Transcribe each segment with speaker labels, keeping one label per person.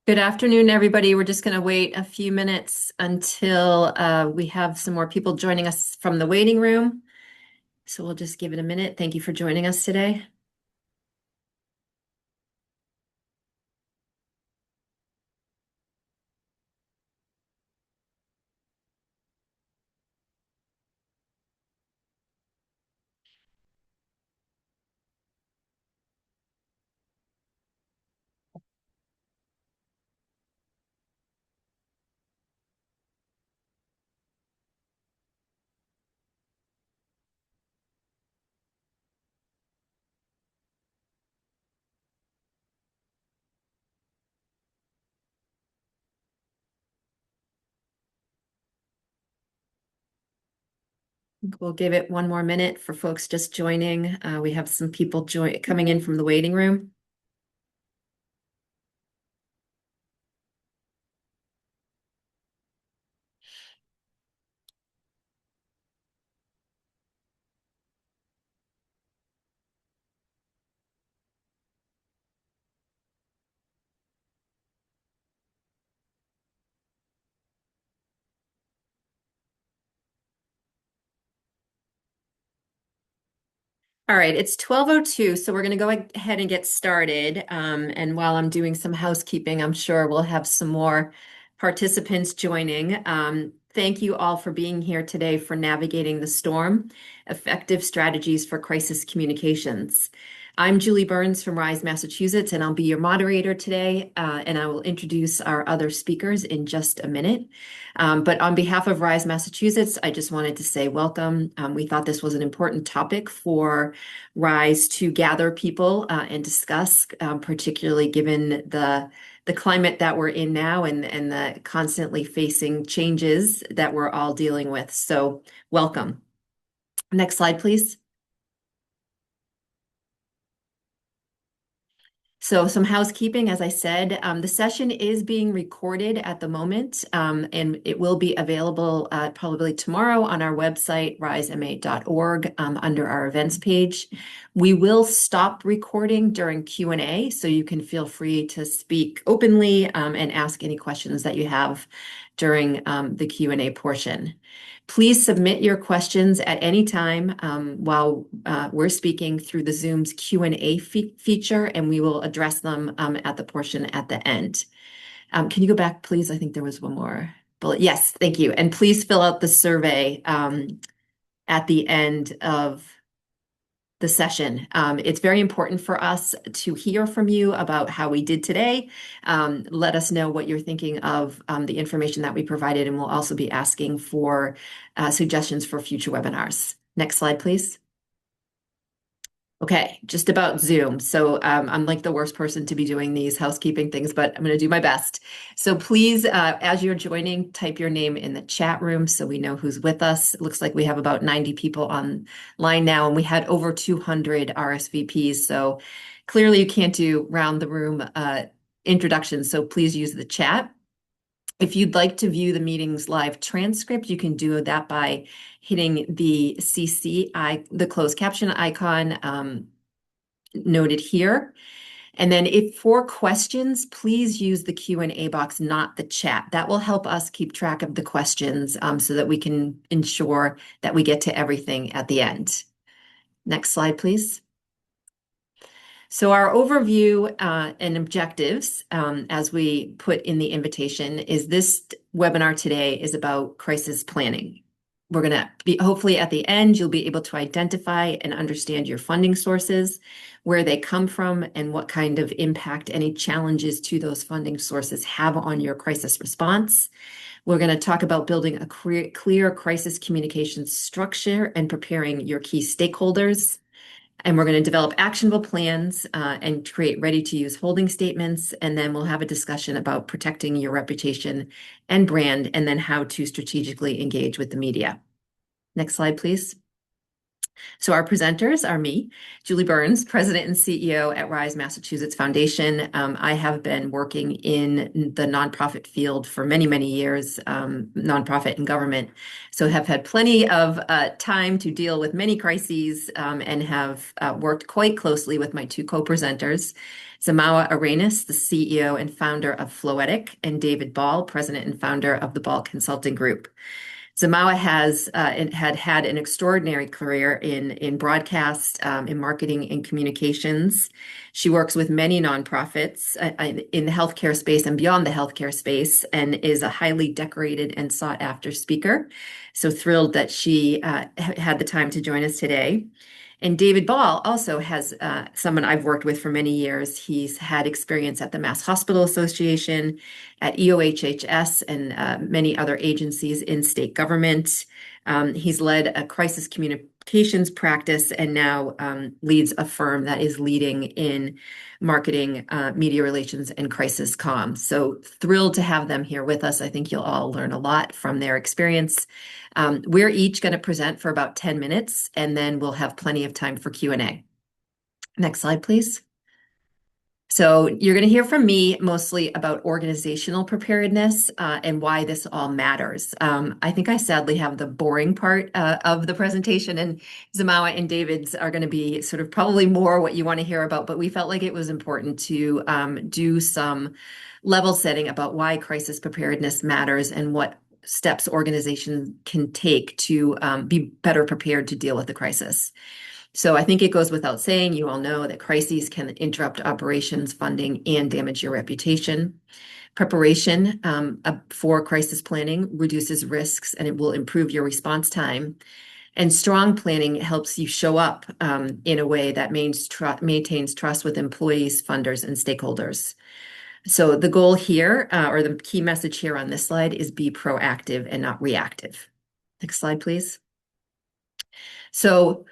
Speaker 1: Good afternoon, everybody. We're just going to wait a few minutes until we have some more people joining us from the waiting room. So we'll just give it a minute. Thank you for joining us today. We'll give it one more minute for folks just joining. We have some people coming in from the waiting room. All right, it's 12:02, so we're going to go ahead and get started. And while I'm doing some housekeeping, I'm sure we'll have some more participants joining. Thank you all for being here today for Navigating the Storm, Effective Strategies for Crisis Communications. I'm Julie Burns from Rise, Massachusetts, and I'll be your moderator today, and I will introduce our other speakers in just a minute. But on behalf of Rise, Massachusetts, I just wanted to say welcome. We thought this was an important topic for Rise to gather people and discuss, particularly given the climate that we're in now and the constantly facing changes that we're all dealing with. So welcome. Next slide, please. So some housekeeping, as I said, the session is being recorded at the moment, and it will be available probably tomorrow on our website, risema.org, under our events page. We will stop recording during Q&A, so you can feel free to speak openly and ask any questions that you have during the Q&A portion. Please submit your questions at any time while we're speaking through the Zoom's Q&A feature, and we will address them at the portion at the end. Can you go back, please? I think there was one more bullet. Yes, thank you. And please fill out the survey at the end of the session. It's very important for us to hear from you about how we did today. Let us know what you're thinking of the information that we provided, and we'll also be asking for suggestions for future webinars. Next slide, please. Okay, just about Zoom. So I'm like the worst person to be doing these housekeeping things, but I'm going to do my best. So please, as you're joining, type your name in the chat room so we know who's with us. It looks like we have about 90 people online now, and we had over 200 RSVPs. So clearly you can't do round the room introductions, so please use the chat. If you'd like to view the meeting's live transcript, you can do that by hitting the the closed caption icon noted here. And then if for questions, please use the Q&A box, not the chat. That will help us keep track of the questions so that we can ensure that we get to everything at the end. Next slide, please. So our overview and objectives, as we put in the invitation, is this webinar today is about crisis planning. We're going to be, hopefully at the end, you'll be able to identify and understand your funding sources, where they come from, and what kind of impact any challenges to those funding sources have on your crisis response. We're going to talk about building a clear crisis communications structure and preparing your key stakeholders. And we're going to develop actionable plans and create ready-to-use holding statements. And then we'll have a discussion about protecting your reputation and brand, and then how to strategically engage with the media. Next slide, please. So our presenters are me, Julie Burns, President and CEO at Rise Massachusetts Foundation. I have been working in the nonprofit field for many, many years, nonprofit and government. So have had plenty of time to deal with many crises and have worked quite closely with my two co-presenters, Zamawa Arenas, the CEO and founder of Floetic, and David Ball, President and founder of the Ball Consulting Group. Zamawa has had an extraordinary career in broadcast, in marketing and communications. She works with many nonprofits in the healthcare space and beyond the healthcare space, and is a highly decorated and sought after speaker. So thrilled that she had the time to join us today. And David Ball also has someone I've worked with for many years. He's had experience at the Mass Hospital Association, at EOHHS, and many other agencies in state government. He's led a crisis communications practice and now leads a firm that is leading in marketing, media relations, and crisis comms. So thrilled to have them here with us. I think you'll all learn a lot from their experience. We're each going to present for about 10 minutes, and then we'll have plenty of time for Q&A. Next slide, please. So you're going to hear from me mostly about organizational preparedness and why this all matters. I think I sadly have the boring part of the presentation, and Zamawa and David's are going to be sort of probably more what you want to hear about, but we felt like it was important to do some level setting about why crisis preparedness matters and what steps organizations can take to be better prepared to deal with the crisis. So I think it goes without saying, you all know that crises can interrupt operations, funding, and damage your reputation. Preparation for crisis planning reduces risks, and it will improve your response time. And strong planning helps you show up in a way that maintains trust with employees, funders, and stakeholders. So the goal here, or the key message here on this slide, is be proactive and not reactive. Next slide, please. So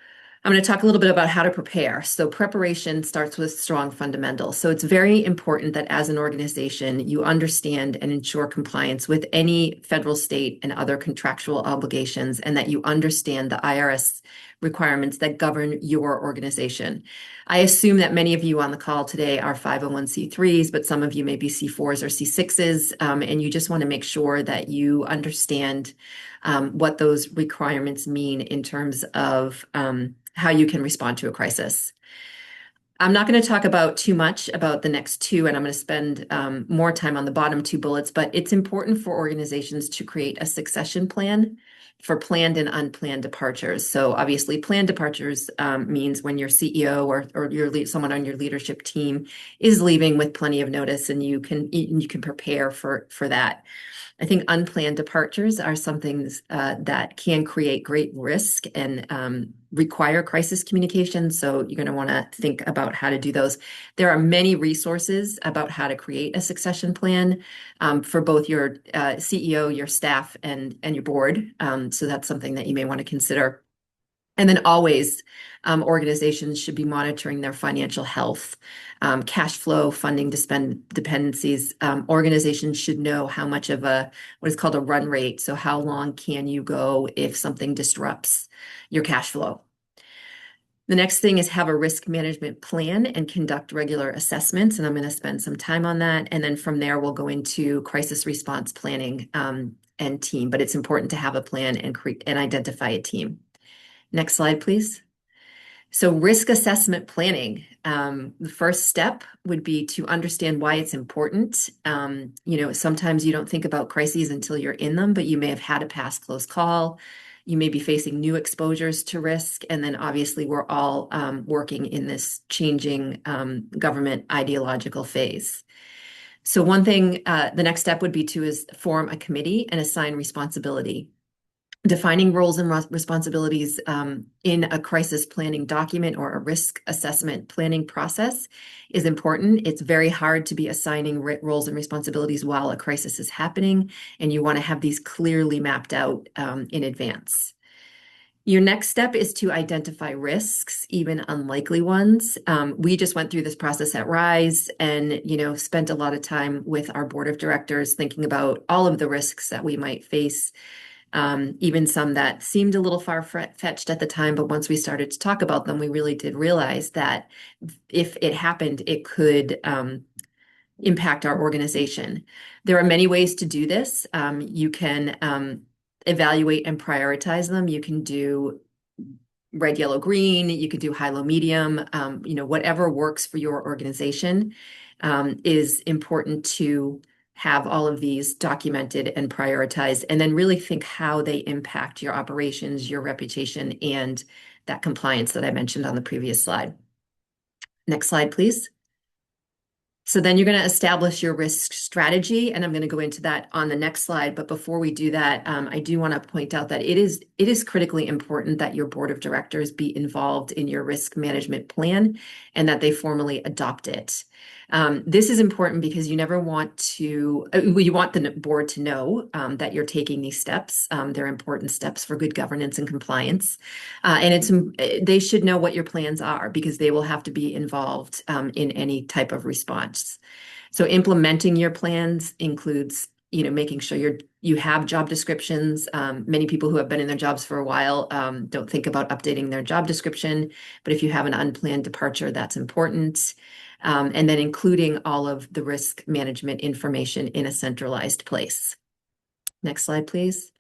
Speaker 1: I'm going to talk a little bit about how to prepare. So preparation starts with strong fundamentals. So it's very important that as an organization, you understand and ensure compliance with any federal, state, and other contractual obligations, and that you understand the IRS requirements that govern your organization. I assume that many of you on the call today are 501c3s, but some of you may be C4s or C6s, and you just want to make sure that you understand what those requirements mean in terms of how you can respond to a crisis. I'm not going to talk about too much about the next two, and I'm going to spend more time on the bottom two bullets, but it's important for organizations to create a succession plan for planned and unplanned departures. So obviously planned departures means when your CEO or someone on your leadership team is leaving with plenty of notice, and you can prepare for that. I think unplanned departures are something that can create great risk and require crisis communication. So you're going to want to think about how to do those. There are many resources about how to create a succession plan for both your CEO, your staff, and your board. So that's something that you may want to consider. And then always, organizations should be monitoring their financial health, cash flow, funding dependencies. Organizations should know how much of what is called a run rate. So how long can you go if something disrupts your cash flow? The next thing is have a risk management plan and conduct regular assessments. And I'm going to spend some time on that. And then from there, we'll go into crisis response planning and team. But it's important to have a plan and identify a team. Next slide, please. So risk assessment planning. The first step would be to understand why it's important. Sometimes you don't think about crises until you're in them, but you may have had a past close call. You may be facing new exposures to risk. And then obviously we're all working in this changing government ideological phase. So one thing, the next step would be to form a committee and assign responsibility. Defining roles and responsibilities in a crisis planning document or a risk assessment planning process is important. It's very hard to be assigning roles and responsibilities while a crisis is happening, and you want to have these clearly mapped out in advance. Your next step is to identify risks, even unlikely ones. We just went through this process at Rise and, spent a lot of time with our board of directors thinking about all of the risks that we might face even some that seemed a little far-fetched at the time, but once we started to talk about them, we really did realize that if it happened, it could impact our organization. There are many ways to do this. You can evaluate and prioritize them. You can do red, yellow, green. You could do high, low, medium. Whatever works for your organization is important to have all of these documented and prioritized, and then really think how they impact your operations, your reputation, and that compliance that I mentioned on the previous slide. Next slide, please. So then you're going to establish your risk strategy, and I'm going to go into that on the next slide. But before we do that, I do want to point out that it is critically important that your board of directors be involved in your risk management plan and that they formally adopt it. This is important because you never want to, you want the board to know that you're taking these steps. They're important steps for good governance and compliance. And they should know what your plans are because they will have to be involved in any type of response. So implementing your plans includes, making sure you have job descriptions. Many people who have been in their jobs for a while don't think about updating their job description, but if you have an unplanned departure, that's important. And then including all of the risk management information in a centralized place. Next slide, please.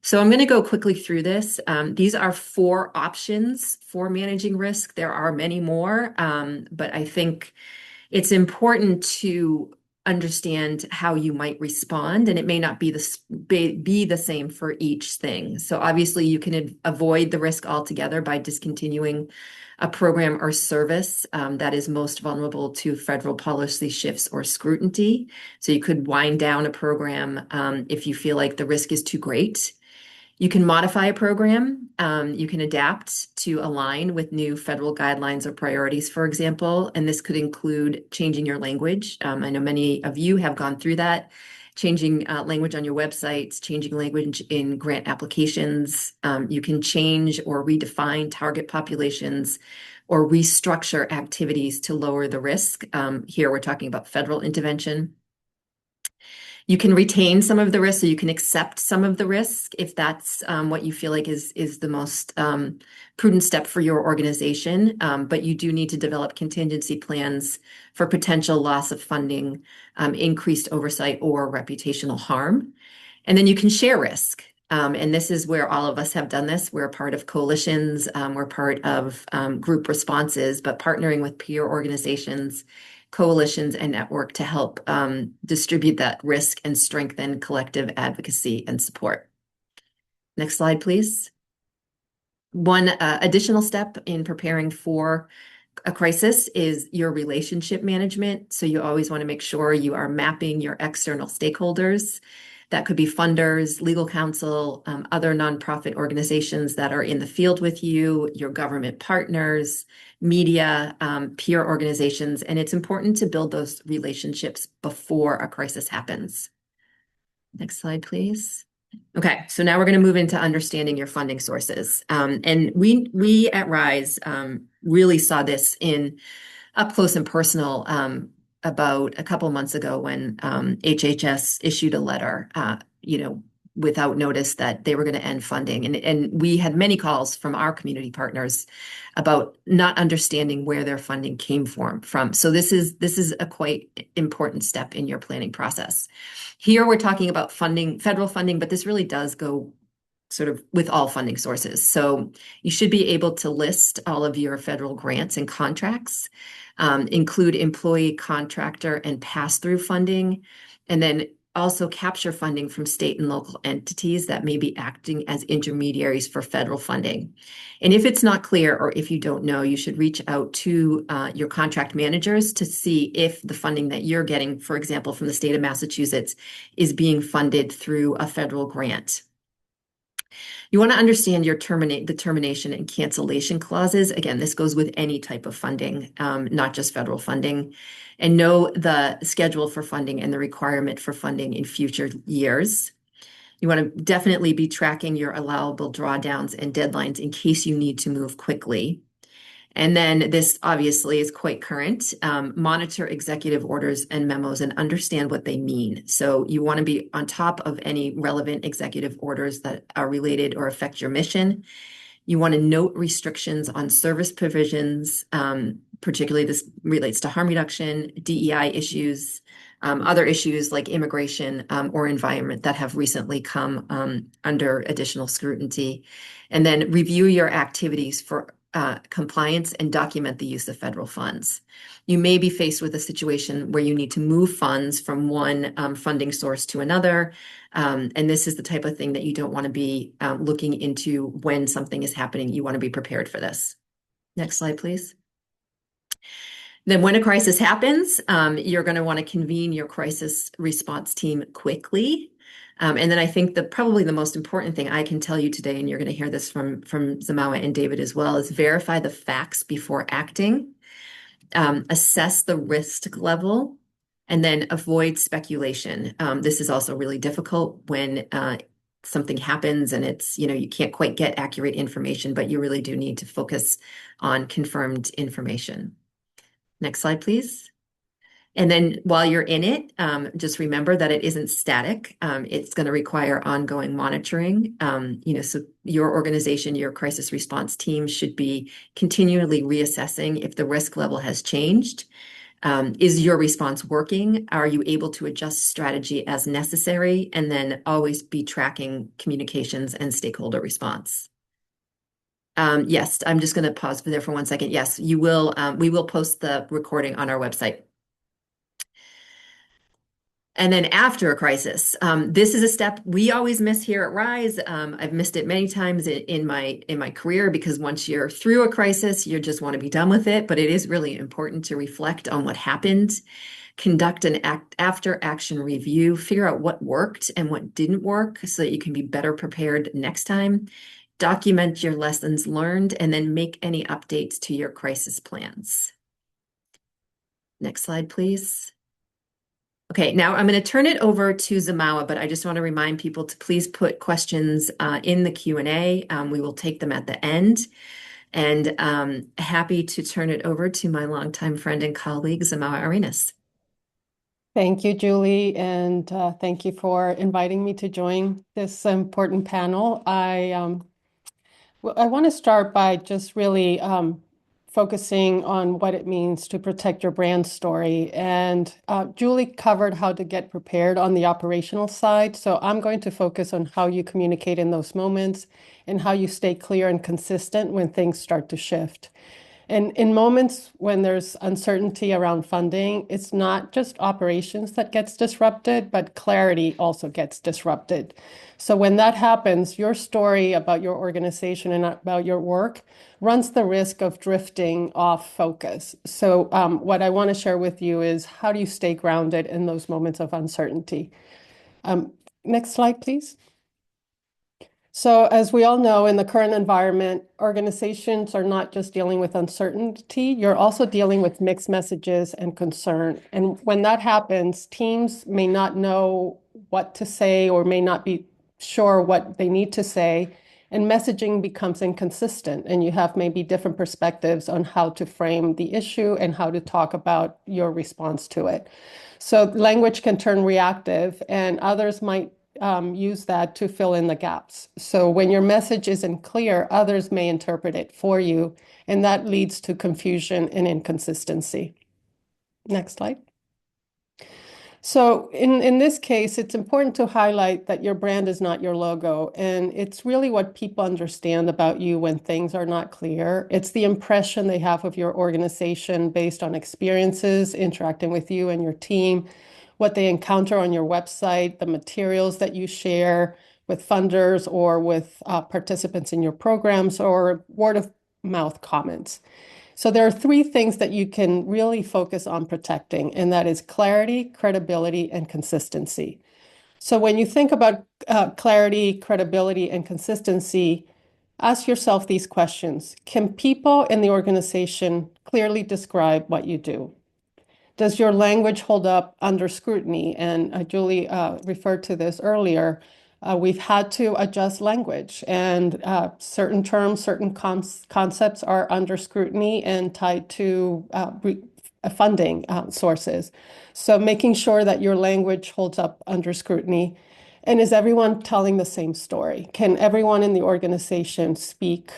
Speaker 1: So I'm going to go quickly through this. These are 4 options for managing risk. There are many more, but I think it's important to understand how you might respond, and it may not be the same for each thing. So obviously you can avoid the risk altogether by discontinuing a program or service that is most vulnerable to federal policy shifts or scrutiny. So you could wind down a program if you feel like the risk is too great. You can modify a program. You can adapt to align with new federal guidelines or priorities, for example, and this could include changing your language. I know many of you have gone through that, changing language on your websites, changing language in grant applications. You can change or redefine target populations or restructure activities to lower the risk. Here we're talking about federal intervention. You can retain some of the risk, so you can accept some of the risk if that's what you feel like is the most prudent step for your organization. But you do need to develop contingency plans for potential loss of funding, increased oversight, or reputational harm. And then you can share risk. And this is where all of us have done this. We're a part of coalitions, we're part of group responses, but partnering with peer organizations, coalitions, and network to help distribute that risk and strengthen collective advocacy and support. Next slide, please. One additional step in preparing for a crisis is your relationship management. So you always want to make sure you are mapping your external stakeholders. That could be funders, legal counsel, other nonprofit organizations that are in the field with you, your government partners, media, peer organizations, and it's important to build those relationships before a crisis happens. Next slide, please. Okay, so now we're going to move into understanding your funding sources. And we at RISE really saw this in up close and personal about a couple months ago when HHS issued a letter, without notice that they were going to end funding. And we had many calls from our community partners about not understanding where their funding came from. So this is a quite important step in your planning process. Here we're talking about funding, federal funding, but this really does go sort of with all funding sources. So you should be able to list all of your federal grants and contracts, include employee, contractor, and pass-through funding, and then also capture funding from state and local entities that may be acting as intermediaries for federal funding. And if it's not clear or if you don't know, you should reach out to your contract managers to see if the funding that you're getting, for example, from the state of Massachusetts, is being funded through a federal grant. You want to understand your the termination and cancellation clauses. Again, this goes with any type of funding, not just federal funding, and know the schedule for funding and the requirement for funding in future years. You want to definitely be tracking your allowable drawdowns and deadlines in case you need to move quickly. And then this obviously is quite current. Monitor executive orders and memos and understand what they mean. So you want to be on top of any relevant executive orders that are related or affect your mission. You want to note restrictions on service provisions, particularly this relates to harm reduction, DEI issues, other issues like immigration or environment that have recently come under additional scrutiny. And then review your activities for compliance and document the use of federal funds. You may be faced with a situation where you need to move funds from one funding source to another. And this is the type of thing that you don't want to be looking into when something is happening. You want to be prepared for this. Next slide, please. Then when a crisis happens, you're going to want to convene your crisis response team quickly. And then I think probably the most important thing I can tell you today, and you're going to hear this from Zamawa and David as well, is verify the facts before acting, assess the risk level, and then avoid speculation. This is also really difficult when something happens and it's, you can't quite get accurate information, but you really do need to focus on confirmed information. Next slide, please. And then while you're in it, just remember that it isn't static. It's going to require ongoing monitoring. So your organization, your crisis response team should be continually reassessing if the risk level has changed. Is your response working? Are you able to adjust strategy as necessary? And then always be tracking communications and stakeholder response. Yes, I'm just going to pause there for 1 second. Yes, you will. We will post the recording on our website. And then after a crisis, this is a step we always miss here at Rise. I've missed it many times in my career because once you're through a crisis, you just want to be done with it. But it is really important to reflect on what happened, conduct an after action review, figure out what worked and what didn't work so that you can be better prepared next time. Document your lessons learned, and then make any updates to your crisis plans. Next slide, please. Okay, now I'm going to turn it over to Zamawa, but I just want to remind people to please put questions in the Q&A. We will take them at the end. And happy to turn it over to my longtime friend and colleague, Zamawa Arenas.
Speaker 2: Thank you, Julie, and thank you for inviting me to join this important panel. I want to start by just really focusing on what it means to protect your brand story. And Julie covered how to get prepared on the operational side. So I'm going to focus on how you communicate in those moments and how you stay clear and consistent when things start to shift. And in moments when there's uncertainty around funding, it's not just operations that gets disrupted, but clarity also gets disrupted. So when that happens, your story about your organization and about your work runs the risk of drifting off focus. So what I want to share with you is how do you stay grounded in those moments of uncertainty? Next slide, please. So as we all know, in the current environment, organizations are not just dealing with uncertainty, you're also dealing with mixed messages and concern. And when that happens, teams may not know what to say or may not be sure what they need to say, and messaging becomes inconsistent, and you have maybe different perspectives on how to frame the issue and how to talk about your response to it. So language can turn reactive, and others might use that to fill in the gaps. So when your message isn't clear, others may interpret it for you, and that leads to confusion and inconsistency. Next slide. So in this case, it's important to highlight that your brand is not your logo, and it's really what people understand about you when things are not clear. It's the impression they have of your organization based on experiences interacting with you and your team, what they encounter on your website, the materials that you share with funders or with participants in your programs, or word of mouth comments. So there are three things that you can really focus on protecting, and that is clarity, credibility, and consistency. So when you think about clarity, credibility, and consistency, ask yourself these questions. Can people in the organization clearly describe what you do? Does your language hold up under scrutiny? And Julie referred to this earlier. We've had to adjust language, and certain terms, certain concepts are under scrutiny and tied to funding sources. So making sure that your language holds up under scrutiny. And is everyone telling the same story? Can everyone in the organization speak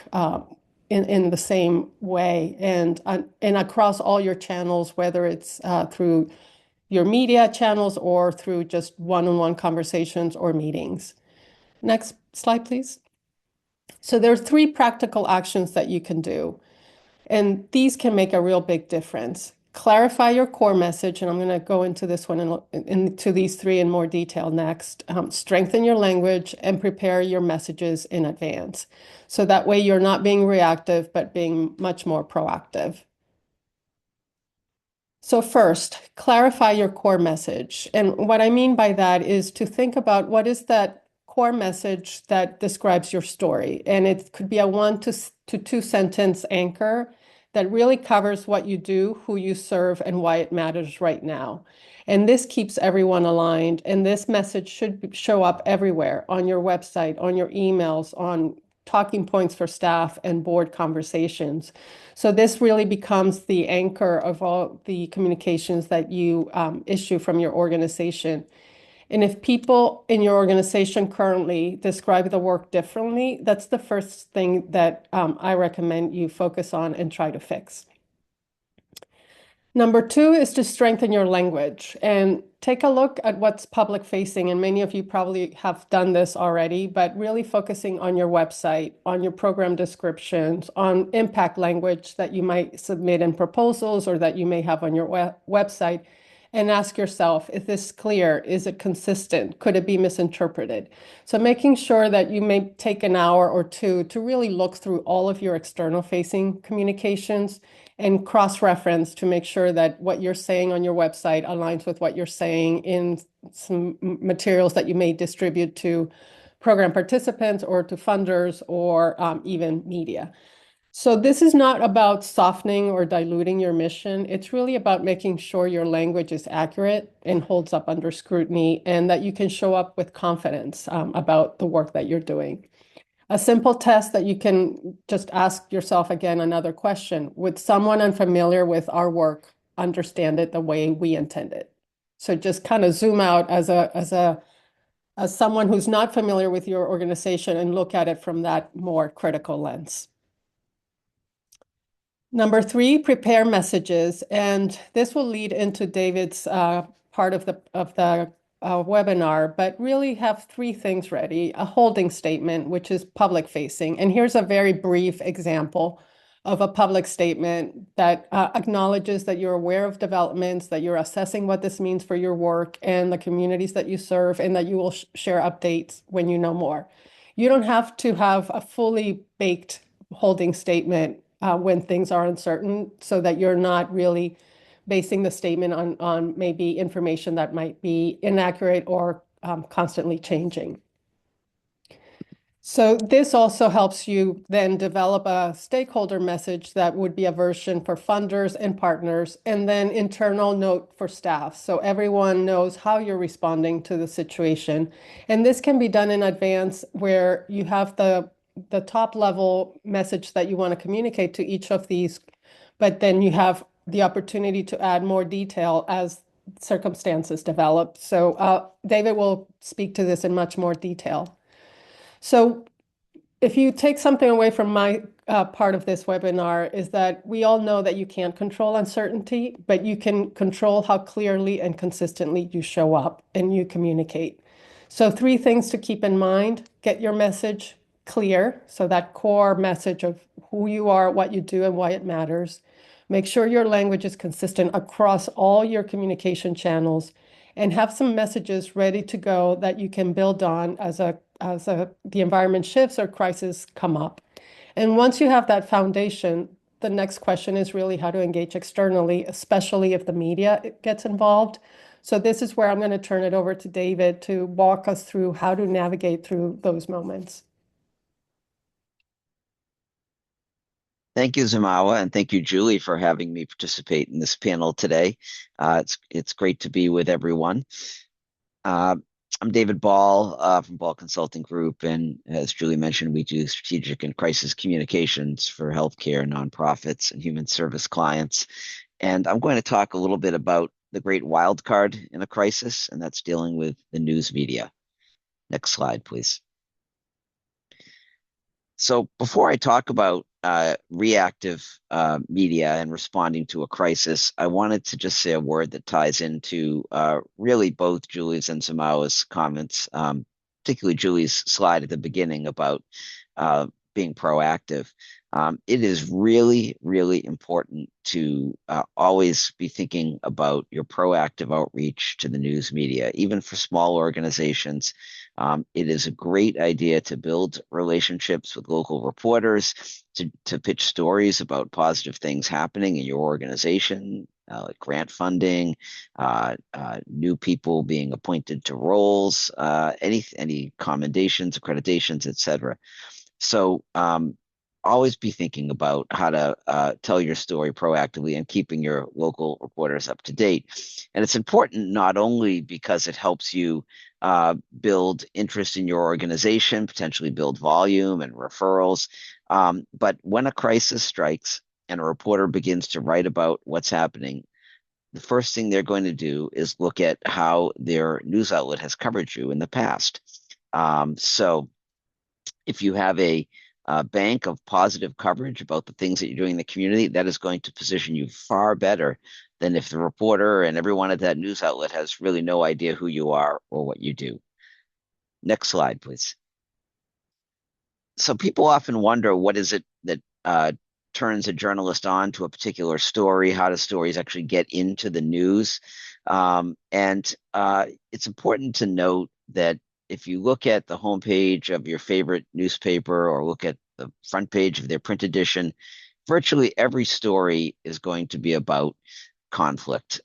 Speaker 2: in the same way and across all your channels, whether it's through your media channels or through just one-on-one conversations or meetings? Next slide, please. So there are three practical actions that you can do, and these can make a real big difference. Clarify your core message, and I'm going to go into this one into these three in more detail next. Strengthen your language and prepare your messages in advance. So that way you're not being reactive, but being much more proactive. So first, clarify your core message. And what I mean by that is to think about what is that core message that describes your story. And it could be a one to two sentence anchor that really covers what you do, who you serve, and why it matters right now. And this keeps everyone aligned. And this message should show up everywhere on your website, on your emails, on talking points for staff and board conversations. So this really becomes the anchor of all the communications that you issue from your organization. And if people in your organization currently describe the work differently, that's the first thing that I recommend you focus on and try to fix. Number two is to strengthen your language and take a look at what's public facing. And many of you probably have done this already, but really focusing on your website, on your program descriptions, on impact language that you might submit in proposals or that you may have on your website. And ask yourself, is this clear? Is it consistent? Could it be misinterpreted? So making sure that you may take an hour or two to really look through all of your external facing communications and cross-reference to make sure that what you're saying on your website aligns with what you're saying in some materials that you may distribute to program participants or to funders or even media. So this is not about softening or diluting your mission. It's really about making sure your language is accurate and holds up under scrutiny and that you can show up with confidence about the work that you're doing. A simple test that you can just ask yourself again, another question. Would someone unfamiliar with our work understand it the way we intend it? So just kind of zoom out as someone who's not familiar with your organization and look at it from that more critical lens. Number three, prepare messages. And this will lead into David's part of the webinar, but really have three things ready. A holding statement, which is public facing. And here's a very brief example of a public statement that acknowledges that you're aware of developments, that you're assessing what this means for your work and the communities that you serve, and that you will share updates when you know more. You don't have to have a fully baked holding statement when things are uncertain, so that you're not really basing the statement on maybe information that might be inaccurate or constantly changing. So this also helps you then develop a stakeholder message that would be a version for funders and partners, and then internal note for staff. So everyone knows how you're responding to the situation. And this can be done in advance where you have the top level message that you want to communicate to each of these, but then you have the opportunity to add more detail as circumstances develop. So David will speak to this in much more detail. So if you take something away from my part of this webinar is that we all know that you can't control uncertainty, but you can control how clearly and consistently you show up and you communicate. So three things to keep in mind: get your message clear, so that core message of who you are, what you do, and why it matters. Make sure your language is consistent across all your communication channels, and have some messages ready to go that you can build on as the environment shifts or crises come up. And once you have that foundation, the next question is really how to engage externally, especially if the media gets involved. So this is where I'm going to turn it over to David to walk us through how to navigate through those moments.
Speaker 3: Thank you, Zamawa, and thank you, Julie, for having me participate in this panel today. It's great to be with everyone. I'm David Ball from Ball Consulting Group, and as Julie mentioned, we do strategic and crisis communications for healthcare, nonprofits, and human service clients. And I'm going to talk a little bit about the great wild card in a crisis, and that's dealing with the news media. Next slide, please. So before I talk about reactive media and responding to a crisis, I wanted to just say a word that ties into really both Julie's and Samawa's comments, particularly Julie's slide at the beginning about being proactive. It is really, really important to always be thinking about your proactive outreach to the news media, even for small organizations. It is a great idea to build relationships with local reporters, to pitch stories about positive things happening in your organization, like grant funding, new people being appointed to roles, any commendations, accreditations, etc. So always be thinking about how to tell your story proactively and keeping your local reporters up to date. And it's important not only because it helps you build interest in your organization, potentially build volume and referrals, but when a crisis strikes and a reporter begins to write about what's happening, the first thing they're going to do is look at how their news outlet has covered you in the past. So if you have a bank of positive coverage about the things that you're doing in the community, that is going to position you far better than if the reporter and everyone at that news outlet has really no idea who you are or what you do. Next slide, please. So people often wonder, what is it that turns a journalist on to a particular story? How do stories actually get into the news? And it's important to note that if you look at the homepage of your favorite newspaper or look at the front page of their print edition, virtually every story is going to be about conflict,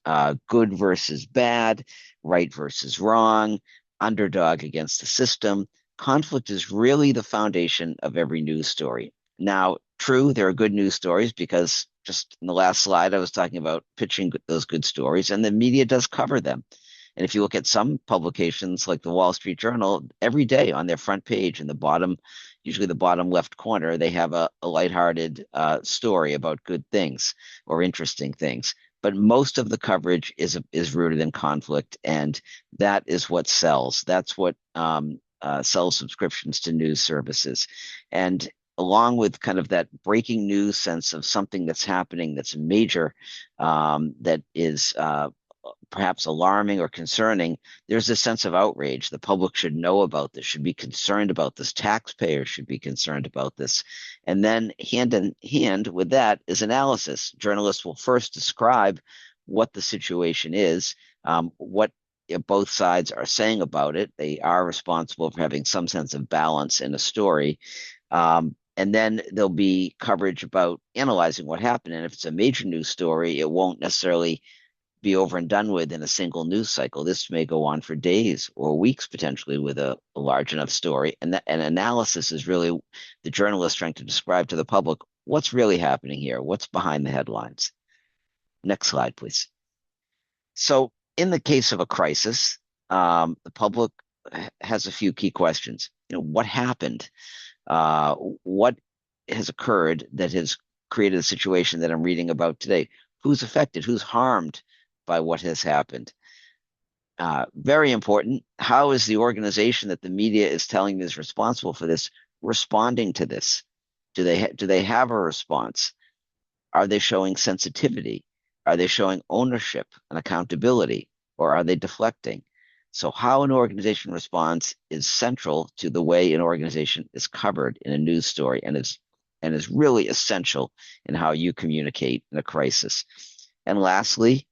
Speaker 3: good versus bad, right versus wrong, underdog against the system. Conflict is really the foundation of every news story. Now, true, there are good news stories because just in the last slide, I was talking about pitching those good stories, and the media does cover them. And if you look at some publications like the Wall Street Journal, every day on their front page in the bottom, usually the bottom left corner, they have a lighthearted story about good things or interesting things. But most of the coverage is rooted in conflict, and that is what sells. That's what sells subscriptions to news services. And along with kind of that breaking news sense of something that's happening that's major, that is perhaps alarming or concerning, there's a sense of outrage. The public should know about this, should be concerned about this. Taxpayers should be concerned about this. And then hand in hand with that is analysis. Journalists will first describe what the situation is, what both sides are saying about it. They are responsible for having some sense of balance in a story. And then there'll be coverage about analyzing what happened. And if it's a major news story, it won't necessarily be over and done with in a single news cycle. This may go on for days or weeks potentially with a large enough story. And analysis is really the journalist trying to describe to the public what's really happening here, what's behind the headlines. Next slide, please. So in the case of a crisis, the public has a few key questions. What happened? What has occurred that has created a situation that I'm reading about today? Who's affected? Who's harmed by what has happened? Very important. How is the organization that the media is telling me is responsible for this responding to this? Do they have a response? Are they showing sensitivity? Are they showing ownership and accountability, or are they deflecting? So how an organization responds is central to the way an organization is covered in a news story, and is really essential in how you communicate in a crisis. And lastly,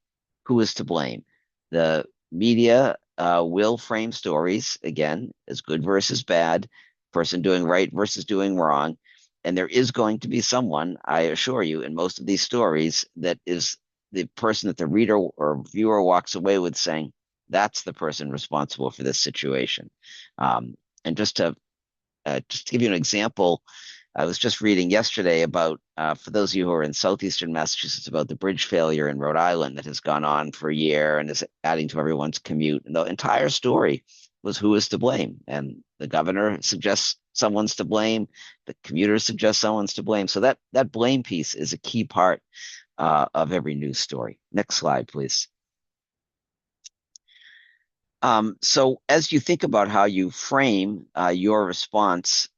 Speaker 3: who is to blame? The media will frame stories, again, as good versus bad, person doing right versus doing wrong. And there is going to be someone, I assure you, in most of these stories that is the person that the reader or viewer walks away with saying, that's the person responsible for this situation. And just to give you an example, I was just reading yesterday about, for those of you who are in southeastern Massachusetts, about the bridge failure in Rhode Island that has gone on for a year and is adding to everyone's commute. And the entire story was who is to blame. And the governor suggests someone's to blame. The commuters suggest someone's to blame. So that blame piece is a key part of every news story. Next slide, please. So as you think about how you frame your response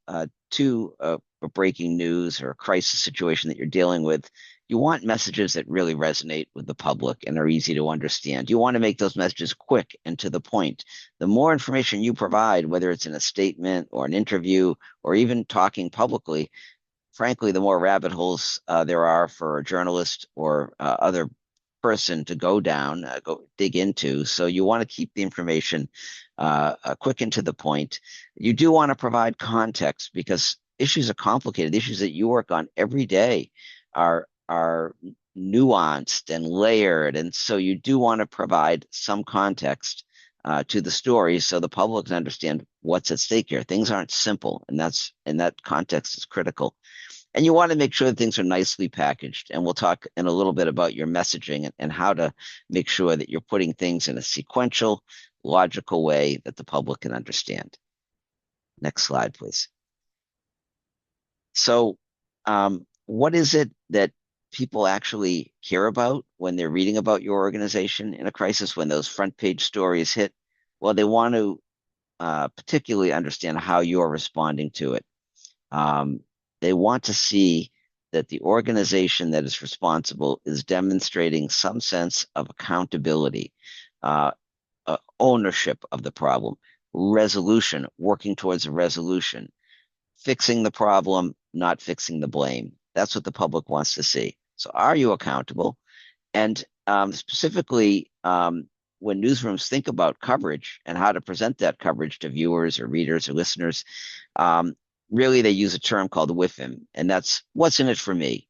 Speaker 3: to a breaking news or a crisis situation that you're dealing with, you want messages that really resonate with the public and are easy to understand. You want to make those messages quick and to the point. The more information you provide, whether it's in a statement or an interview or even talking publicly, frankly, the more rabbit holes there are for a journalist or other person to go down, go dig into. So you want to keep the information quick and to the point. You do want to provide context because issues are complicated. The issues that you work on every day are nuanced and layered, and so you do want to provide some context to the story so the public can understand what's at stake here. Things aren't simple, and that context is critical. And you want to make sure that things are nicely packaged. And we'll talk in a little bit about your messaging and how to make sure that you're putting things in a sequential, logical way that the public can understand. Next slide, please. So what is it that people actually care about when they're reading about your organization in a crisis, when those front page stories hit? Well, they want to particularly understand how you're responding to it. They want to see that the organization that is responsible is demonstrating some sense of accountability, ownership of the problem, resolution, working towards a resolution, fixing the problem, not fixing the blame. That's what the public wants to see. So are you accountable? And specifically, when newsrooms think about coverage and how to present that coverage to viewers or readers or listeners, really, they use a term called WIFM, and that's what's in it for me.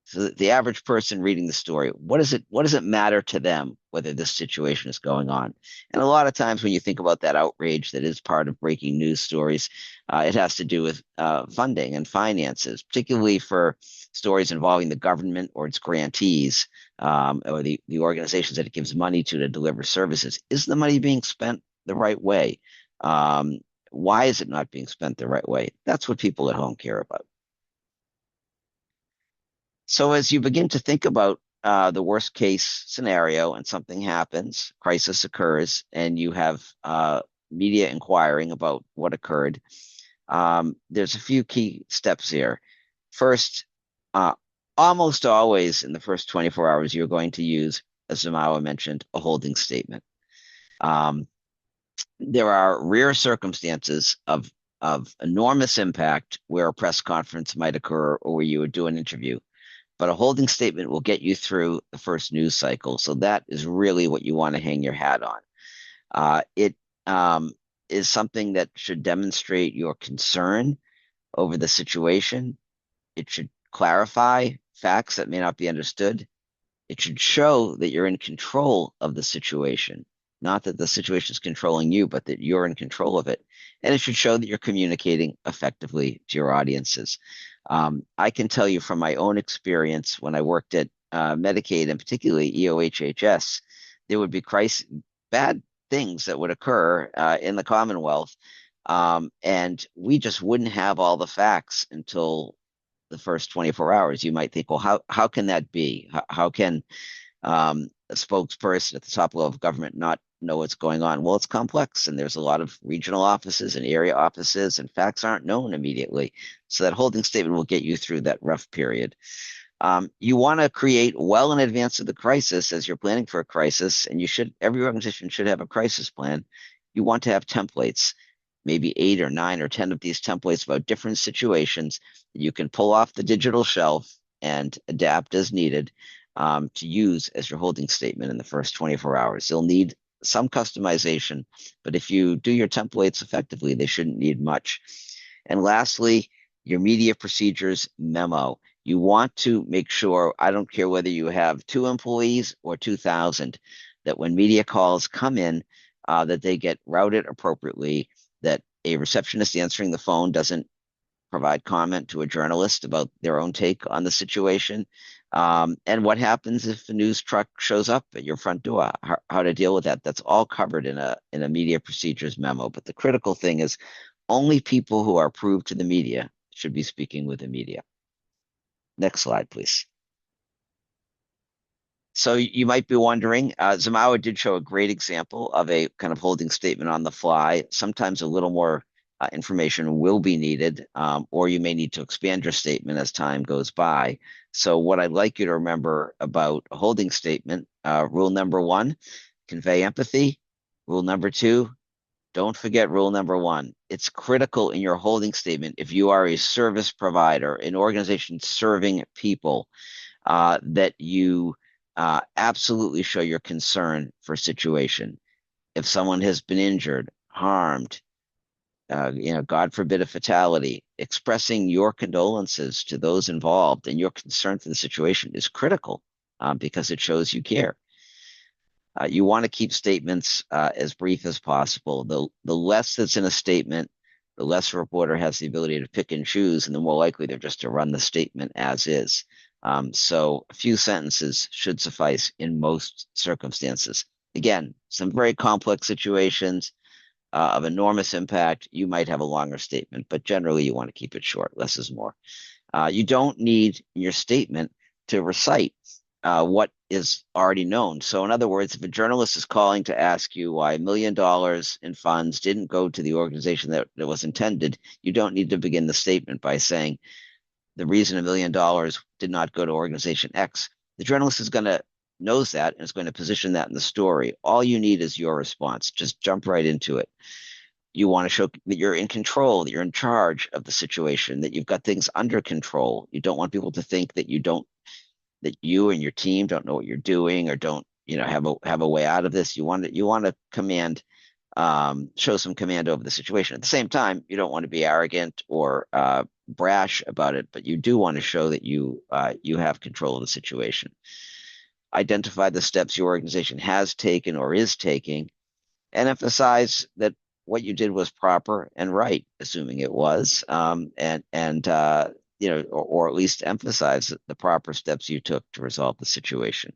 Speaker 3: So the average person reading the story, what does it matter to them whether this situation is going on? And a lot of times when you think about that outrage that is part of breaking news stories, it has to do with funding and finances, particularly for stories involving the government or its grantees or the organizations that it gives money to deliver services. Is the money being spent the right way? Why is it not being spent the right way? That's what people at home care about. So as you begin to think about the worst case scenario and something happens, crisis occurs, and you have media inquiring about what occurred, there's a few key steps here. First, almost always in the first 24 hours, you're going to use, as Zamawa mentioned, a holding statement. There are rare circumstances of enormous impact where a press conference might occur or where you would do an interview. But a holding statement will get you through the first news cycle. So that is really what you want to hang your hat on. It is something that should demonstrate your concern over the situation. It should clarify facts that may not be understood. It should show that you're in control of the situation, not that the situation is controlling you, but that you're in control of it. And it should show that you're communicating effectively to your audiences. I can tell you from my own experience when I worked at Medicaid and particularly EOHHS, there would be bad things that would occur in the Commonwealth, and we just wouldn't have all the facts until the first 24 hours. You might think, well, how can that be? How can a spokesperson at the top level of government not know what's going on? Well, it's complex, and there's a lot of regional offices and area offices, and facts aren't known immediately. So that holding statement will get you through that rough period. You want to create well in advance of the crisis as you're planning for a crisis, and every organization should have a crisis plan. You want to have templates, maybe 8 or 9 or 10 of these templates about different situations that you can pull off the digital shelf and adapt as needed to use as your holding statement in the first 24 hours. You'll need some customization, but if you do your templates effectively, they shouldn't need much. And lastly, your media procedures memo. You want to make sure, I don't care whether you have 2 employees or 2,000, that when media calls come in, that they get routed appropriately, that a receptionist answering the phone doesn't provide comment to a journalist about their own take on the situation. And what happens if a news truck shows up at your front door, how to deal with that. That's all covered in a media procedures memo. But the critical thing is only people who are approved to the media should be speaking with the media. Next slide, please. So you might be wondering, Zamawa did show a great example of a kind of holding statement on the fly. Sometimes a little more information will be needed, or you may need to expand your statement as time goes by. So what I'd like you to remember about a holding statement, rule number 1, convey empathy. Rule number 2, don't forget rule number 1. It's critical in your holding statement, if you are a service provider, an organization serving people, that you absolutely show your concern for a situation. If someone has been injured, harmed, God forbid a fatality, expressing your condolences to those involved and your concern for the situation is critical because it shows you care. You want to keep statements as brief as possible. The less that's in a statement, the less a reporter has the ability to pick and choose, and the more likely they're just to run the statement as is. So a few sentences should suffice in most circumstances. Again, some very complex situations of enormous impact, you might have a longer statement, but generally you want to keep it short. Less is more. You don't need in your statement to recite what is already known. So in other words, if a journalist is calling to ask you why $1 million in funds didn't go to the organization that was intended, you don't need to begin the statement by saying the reason $1 million did not go to organization X. The journalist knows that and is going to position that in the story. All you need is your response. Just jump right into it. You want to show that you're in control, that you're in charge of the situation, that you've got things under control. You don't want people to think that that you and your team don't know what you're doing or don't, have a way out of this. You want to command, show some command over the situation. At the same time, you don't want to be arrogant or brash about it, but you do want to show that you have control of the situation. Identify the steps your organization has taken or is taking, and emphasize that what you did was proper and right, assuming it was, or at least emphasize the proper steps you took to resolve the situation.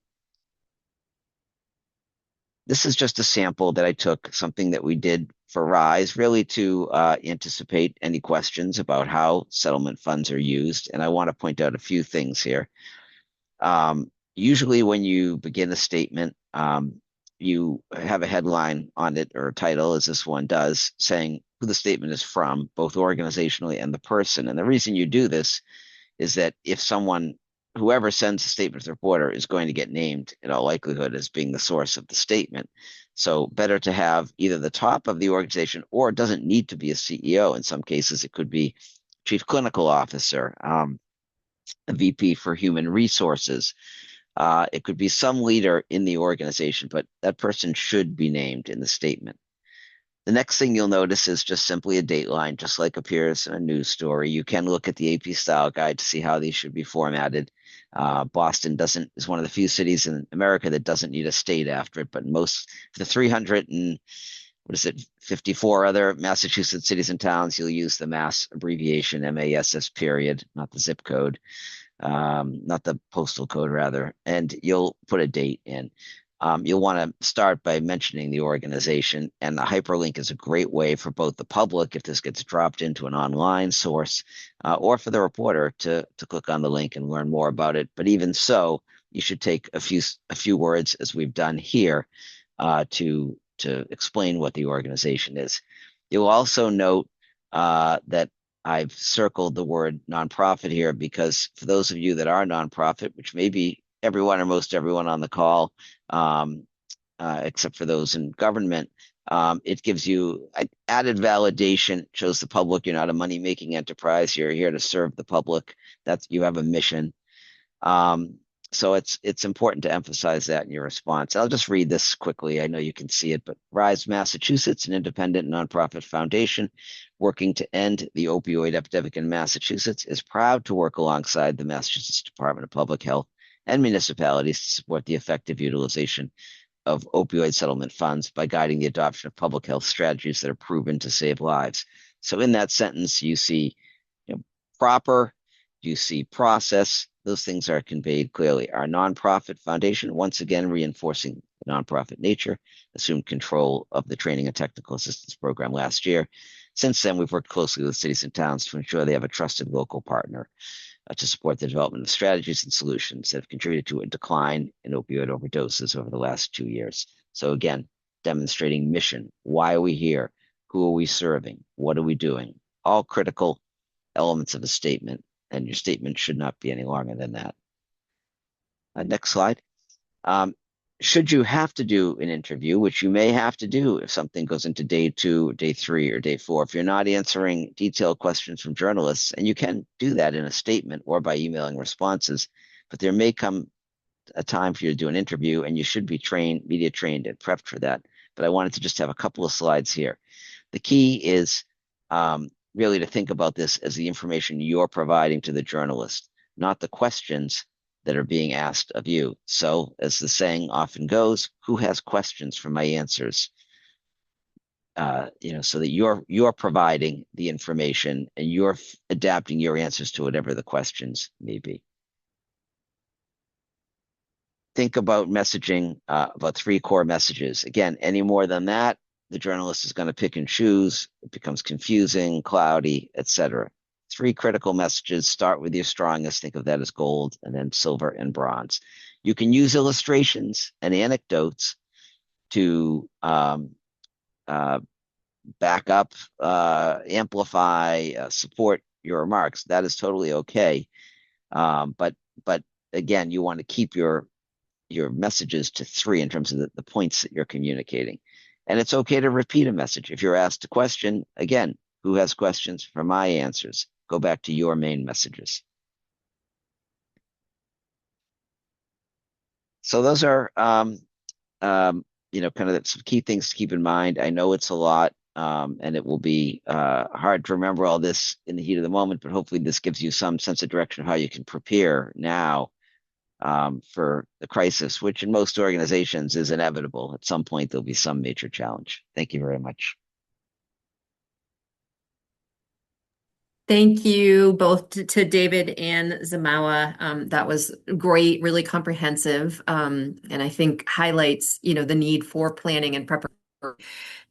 Speaker 3: This is just a sample that I took, something that we did for RISE, really to anticipate any questions about how settlement funds are used. And I want to point out a few things here. Usually when you begin a statement, you have a headline on it or a title, as this one does, saying who the statement is from, both organizationally and the person. And the reason you do this is that if whoever sends the statement to the reporter is going to get named in all likelihood as being the source of the statement. So better to have either the top of the organization, or it doesn't need to be a CEO. In some cases, it could be chief clinical officer, a VP for human resources. It could be some leader in the organization, but that person should be named in the statement. The next thing you'll notice is just simply a dateline, just like appears in a news story. You can look at the AP style guide to see how these should be formatted. Boston is one of the few cities in America that doesn't need a state after it, but the 54 other Massachusetts cities and towns, you'll use the Mass abbreviation, MASS period, not the zip code. Not the postal code rather, and you'll put a date in. You'll want to start by mentioning the organization, and the hyperlink is a great way for both the public, if this gets dropped into an online source, or for the reporter to click on the link and learn more about it. But even so, you should take a few words, as we've done here, to explain what the organization is. You'll also note that I've circled the word nonprofit here because for those of you that are nonprofit, which may be everyone or most everyone on the call, except for those in government, it gives you added validation, shows the public you're not a money-making enterprise. You're here to serve the public. You have a mission. So it's important to emphasize that in your response. I'll just read this quickly. I know you can see it, but RISE Massachusetts, an independent nonprofit foundation working to end the opioid epidemic in Massachusetts, is proud to work alongside the Massachusetts Department of Public Health and municipalities to support the effective utilization of opioid settlement funds by guiding the adoption of public health strategies that are proven to save lives. So in that sentence, you see proper? Do you see process? Those things are conveyed clearly. Our nonprofit foundation, once again, reinforcing the nonprofit nature, assumed control of the training and technical assistance program last year. Since then, we've worked closely with cities and towns to ensure they have a trusted local partner to support the development of strategies and solutions that have contributed to a decline in opioid overdoses over the last 2 years. So again, demonstrating mission. Why are we here? Who are we serving? What are we doing? All critical elements of a statement, and your statement should not be any longer than that. Next slide. Should you have to do an interview, which you may have to do if something goes into day 2, day 3, or day 4, if you're not answering detailed questions from journalists, and you can do that in a statement or by emailing responses, but there may come a time for you to do an interview, and you should be trained, media trained, and prepped for that. But I wanted to just have a couple of slides here. The key is really to think about this as the information you're providing to the journalist, not the questions that are being asked of you. So, as the saying often goes, who has questions for my answers? So that you're providing the information and you're adapting your answers to whatever the questions may be. Think about messaging, about 3 core messages. Again, any more than that, the journalist is going to pick and choose. It becomes confusing, cloudy, etc. 3 critical messages. Start with your strongest. Think of that as gold, and then silver and bronze. You can use illustrations and anecdotes to back up, amplify, support your remarks. That is totally okay. But again, you want to keep your messages to 3 in terms of the points that you're communicating. And it's okay to repeat a message. If you're asked a question, again, who has questions for my answers? Go back to your main messages. So those are, kind of some key things to keep in mind. I know it's a lot, and it will be hard to remember all this in the heat of the moment, but hopefully this gives you some sense of direction of how you can prepare now for the crisis, which in most organizations is inevitable. At some point, there'll be some major challenge. Thank you very much.
Speaker 1: Thank you both to David and Zamawa. That was great, really comprehensive, and I think highlights, the need for planning and preparation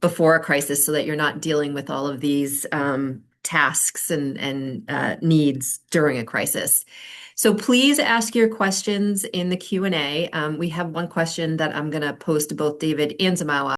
Speaker 1: before a crisis so that you're not dealing with all of these tasks and needs during a crisis. So please ask your questions in the Q&A. We have one question that I'm going to pose to both David and Zamawa.